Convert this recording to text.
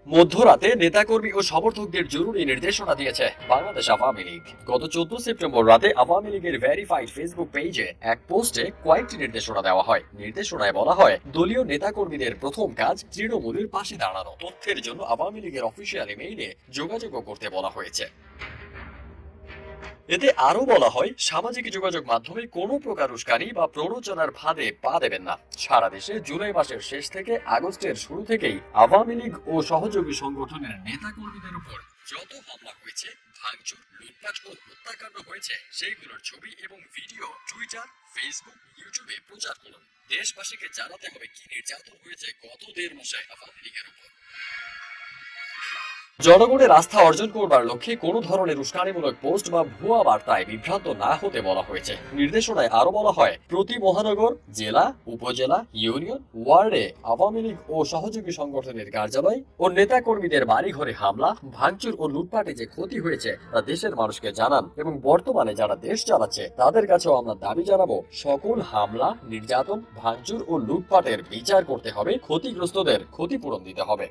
মধ্যরাতে নেতাকর্মী ও সমর্থকদের জরুরি নির্দেশনা দিয়েছে বাংলাদেশ আওয়ামী লীগ। গত 14 সেপ্টেম্বর রাতে আওয়ামী লীগের ভেরিফাইড ফেসবুক পেজে এক পোস্টে কয়েকটি নির্দেশনা দেওয়া হয়। নির্দেশনায় বলা হয়, দলীয় নেতাকর্মীদের প্রথম কাজ তৃণমূলের পাশে দাঁড়ানো। তথ্যের জন্য আওয়ামী লীগের অফিসিয়াল ইমেইলে যোগাযোগ করতে বলা হয়েছে। এতে আরো বলা হয়, সামাজিক যোগাযোগ মাধ্যমে কোনো প্রকার উস্কানি বা প্ররোচনার ফাঁদে পা দেবেন না। সারা দেশে জুলাই মাসের শেষ থেকে আগস্টের শুরু থেকেই আওয়ামী লীগ ও সহযোগী সংগঠনের নেতাকর্মীদের উপর যত হামলা হয়েছে, ভাঙচুর, লুটপাট ও হত্যাকাণ্ড হয়েছে, সেইগুলোর ছবি এবং ভিডিও টুইটার, ফেসবুক, ইউটিউবে প্রচার করুন। দেশবাসীকে জানাতে হবে কি নির্যাতন হয়েছে গত 1.5 মাসে আওয়ামী লীগের উপর। জনগণের আস্থা অর্জন করবার লক্ষ্যে কোনো ধরনের উস্কানিমূলক পোস্ট বা ভুয়া বার্তায় বিভ্রান্ত না হতে বলা হয়েছে। নির্দেশনায় আরো বলা হয়, প্রতি মহানগর, জেলা, উপজেলা, ইউনিয়ন, ওয়ার্ডে আওয়ামী লীগ ও সহযোগী সংগঠনের কার্যালয় ও নেতাকর্মীদের বাড়িঘরে হামলা, ভাঙচুর ও লুটপাটে যে ক্ষতি হয়েছে তা দেশের মানুষকে জানান এবং বর্তমানে যারা দেশ চালাচ্ছে তাদের কাছেও আমরা দাবি জানাবো, সকল হামলা, নির্যাতন, ভাঙচুর ও লুটপাটের বিচার করতে হবে, ক্ষতিগ্রস্তদের ক্ষতিপূরণ দিতে হবে।